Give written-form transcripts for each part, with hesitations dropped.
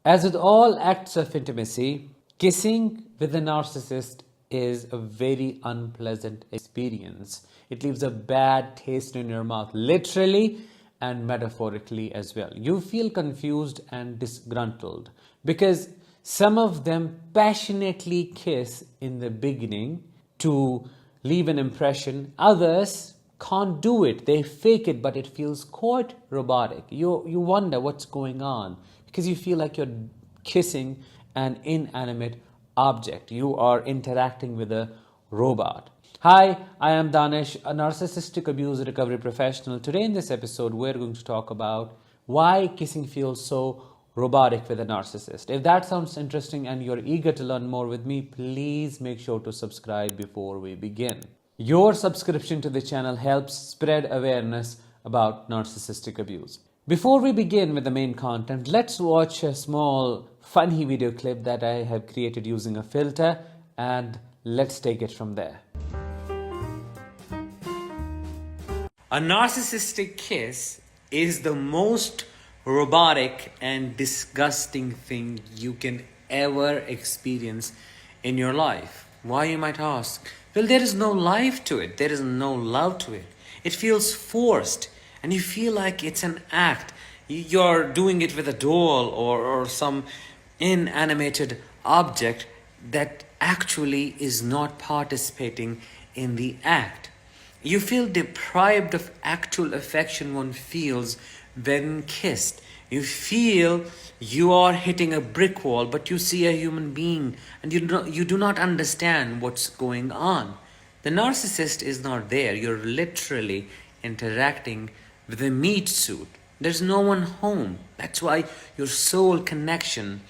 As with all acts of intimacy, kissing with a narcissist is a very unpleasant experience. It leaves a bad taste in your mouth, literally and metaphorically as well. You feel confused and disgruntled because some of them passionately kiss in the beginning to leave an impression. Others can't do it. They fake it, but it feels quite robotic. You wonder what's going on because you feel like you're kissing an inanimate object. You are interacting with a robot. Hi, I am Danish, a narcissistic abuse recovery professional. Today in this episode, we're going to talk about why kissing feels so robotic with a narcissist. If that sounds interesting and you're eager to learn more with me, please make sure to subscribe before we begin. Your subscription to the channel helps spread awareness about narcissistic abuse. Before we begin with the main content, let's watch a small funny video clip that I have created using a filter, and let's take it from there. A narcissistic kiss is the most robotic and disgusting thing you can ever experience in your life. Why, you might ask? Well, there is no life to it, there is no love to it. It feels forced, and you feel like it's an act. You're doing it with a doll or some inanimated object that actually is not participating in the act. You feel deprived of actual affection one feels when kissed. You feel you are hitting a brick wall, but you see a human being and you do not understand what's going on. The narcissist is not there. You're literally interacting with a meat suit. There's no one home. That's why your soul connection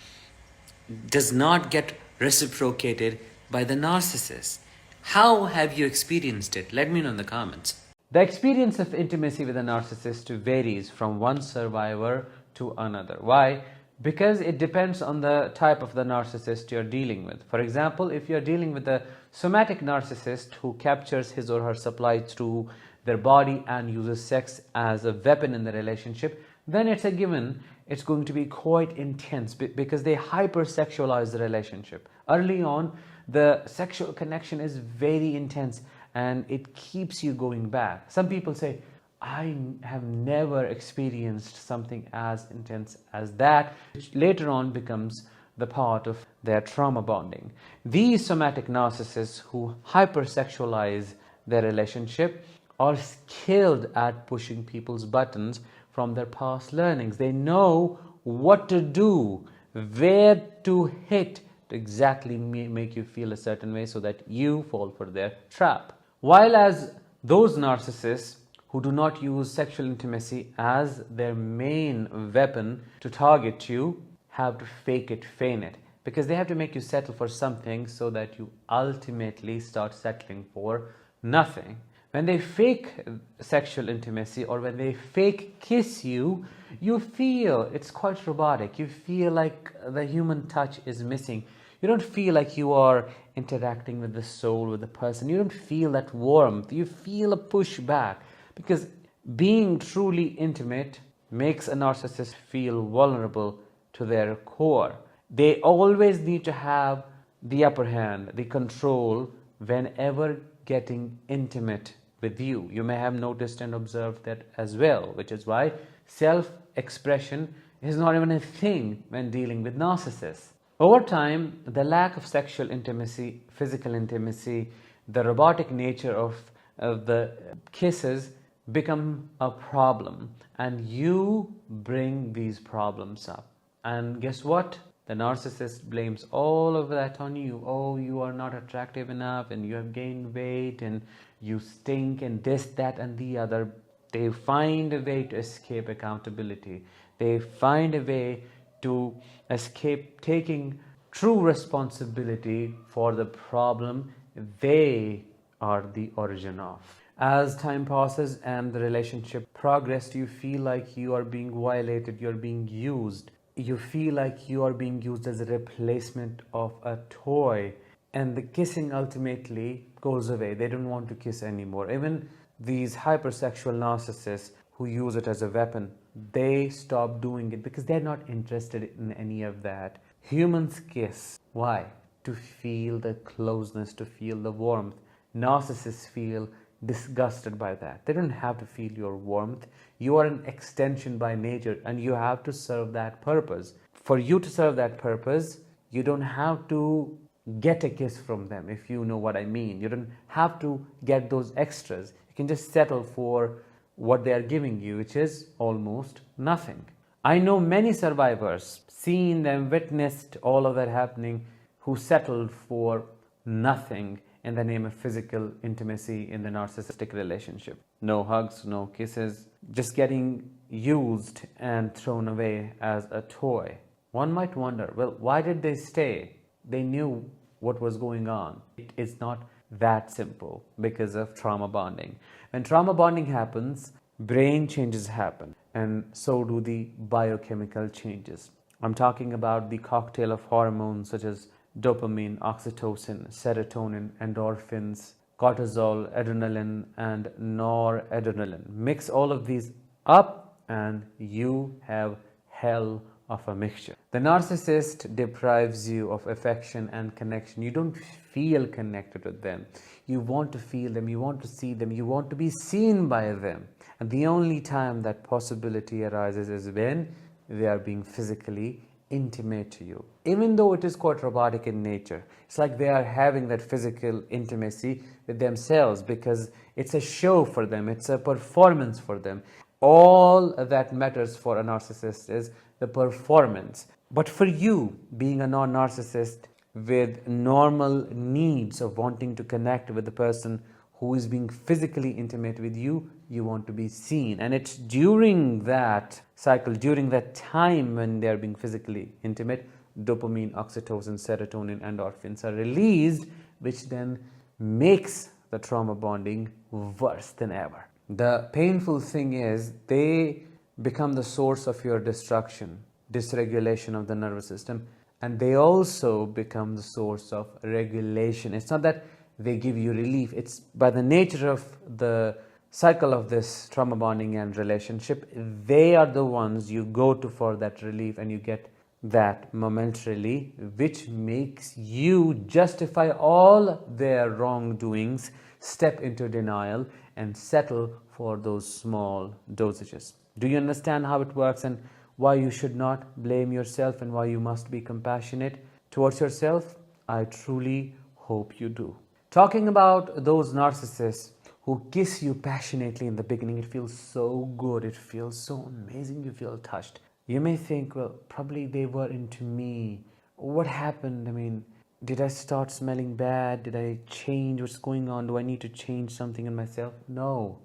does not get reciprocated by the narcissist. How have you experienced it? Let me know in the comments. The experience of intimacy with a narcissist varies from one survivor to another. Why? Because it depends on the type of the narcissist you're dealing with. For example, if you're dealing with a somatic narcissist who captures his or her supply through their body and uses sex as a weapon in the relationship, then it's a given it's going to be quite intense because they hypersexualize the relationship. Early on, the sexual connection is very intense and it keeps you going back. Some people say, I have never experienced something as intense as that, which later on becomes the part of their trauma bonding. These somatic narcissists who hypersexualize their relationship are skilled at pushing people's buttons from their past learnings. They know what to do, where to hit to exactly make you feel a certain way so that you fall for their trap. While as those narcissists who do not use sexual intimacy as their main weapon to target you have to fake it, feign it, because they have to make you settle for something so that you ultimately start settling for nothing. When they fake sexual intimacy or when they fake kiss you, you feel it's quite robotic. You feel like the human touch is missing. You don't feel like you are interacting with the soul, with the person. You don't feel that warmth. You feel a pushback because being truly intimate makes a narcissist feel vulnerable to their core. They always need to have the upper hand, the control whenever getting intimate with you. You may have noticed and observed that as well, which is why self-expression is not even a thing when dealing with narcissists. Over time, the lack of sexual intimacy, physical intimacy, the robotic nature of the kisses become a problem, and you bring these problems up. And guess what? The narcissist blames all of that on you. Oh, you are not attractive enough and you have gained weight and you stink and this, that and the other. They find a way to escape accountability. They find a way to escape taking true responsibility for the problem they are the origin of. As time passes and the relationship progresses, you feel like you are being violated, you're being used. You feel like you are being used as a replacement of a toy, and the kissing ultimately goes away. They don't want to kiss anymore. Even these hypersexual narcissists who use it as a weapon they stop doing it because they're not interested in any of that. Humans kiss. Why? To feel the closeness, to feel the warmth. Narcissists feel disgusted by that. They don't have to feel your warmth. You are an extension by nature and you have to serve that purpose. For you to serve that purpose, you don't have to get a kiss from them, if you know what I mean. You don't have to get those extras. You can just settle for what they are giving you, which is almost nothing. I know many survivors, seen them, witnessed all of that happening, who settled for nothing in the name of physical intimacy in the narcissistic relationship. No hugs, no kisses, just getting used and thrown away as a toy. One might wonder, well, why did they stay? They knew what was going on. It is not that simple because of trauma bonding. When trauma bonding happens, brain changes happen, and so do the biochemical changes. I'm talking about the cocktail of hormones such as dopamine, oxytocin, serotonin, endorphins, cortisol, adrenaline, and noradrenaline. Mix all of these up and you have hell of a mixture. The narcissist deprives you of affection and connection. You don't feel connected with them. You want to feel them, you want to see them, you want to be seen by them. And the only time that possibility arises is when they are being physically intimate to you. Even though it is quite robotic in nature, it's like they are having that physical intimacy with themselves because it's a show for them, it's a performance for them. All that matters for a narcissist is the performance. But for you, being a non-narcissist with normal needs of wanting to connect with the person who is being physically intimate with you, you want to be seen. And it's during that cycle, during that time when they are being physically intimate, dopamine, oxytocin, serotonin, endorphins are released, which then makes the trauma bonding worse than ever. The painful thing is they become the source of your destruction, dysregulation of the nervous system, and they also become the source of regulation. It's not that they give you relief, it's by the nature of the cycle of this trauma bonding and relationship, they are the ones you go to for that relief, and you get that momentarily, which makes you justify all their wrongdoings, step into denial, and settle for those small dosages. Do you understand how it works and why you should not blame yourself and why you must be compassionate towards yourself? I truly hope you do. Talking about those narcissists who kiss you passionately in the beginning, it feels so good, it feels so amazing, you feel touched. You may think, well, probably they were into me. What happened? I mean, did I start smelling bad? Did I change? What's going on? Do I need to change something in myself? No,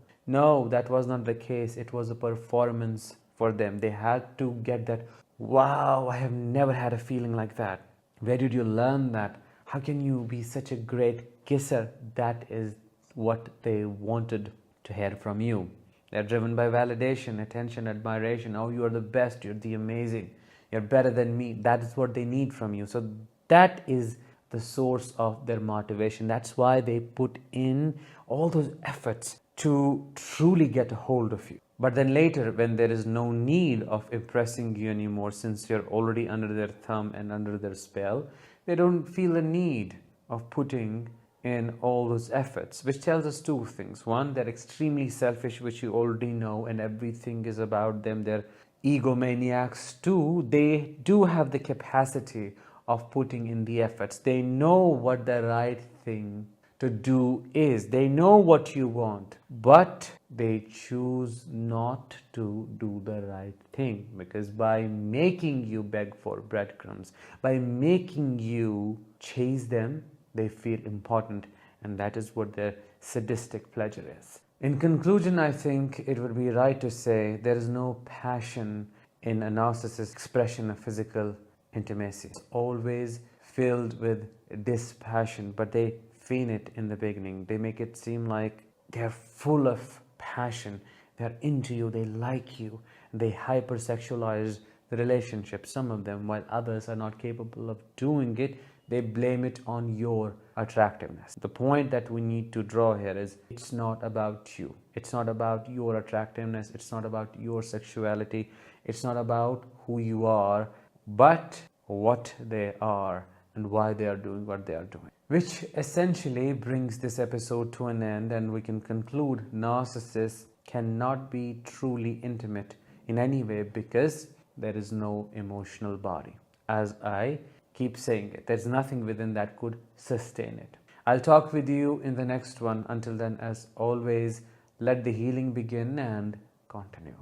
that was not the case. It was a performance for them. They had to get that, wow, I have never had a feeling like that. Where did you learn that? How can you be such a great kisser? That is what they wanted to hear from you. They're driven by validation, attention, admiration. Oh, you are the best, you're the amazing, you're better than me. That is what they need from you. So that is the source of their motivation. That's why they put in all those efforts to truly get a hold of you. But then later, when there is no need of impressing you anymore, since you're already under their thumb and under their spell, they don't feel the need of putting in all those efforts, which tells us two things. One, they're extremely selfish, which you already know, and everything is about them. They're egomaniacs. Two, they do have the capacity of putting in the efforts. They know what the right thing to do is. They know what you want, but they choose not to do the right thing, because by making you beg for breadcrumbs, by making you chase them, they feel important, and that is what their sadistic pleasure is. In conclusion, I think it would be right to say there is no passion in a narcissist's expression of physical intimacy. It's always filled with dispassion, but they feign it in the beginning. They make it seem like they're full of passion, they're into you, they like you, they hypersexualize the relationship, some of them, while others are not capable of doing it they blame it on your attractiveness. The point that we need to draw here is it's not about you. It's not about your attractiveness. It's not about your sexuality. It's not about who you are, but what they are and why they are doing what they are doing. Which essentially brings this episode to an end, and we can conclude narcissists cannot be truly intimate in any way because there is no emotional body. As I keep saying it, there's nothing within that could sustain it. I'll talk with you in the next one. Until then, as always, let the healing begin and continue.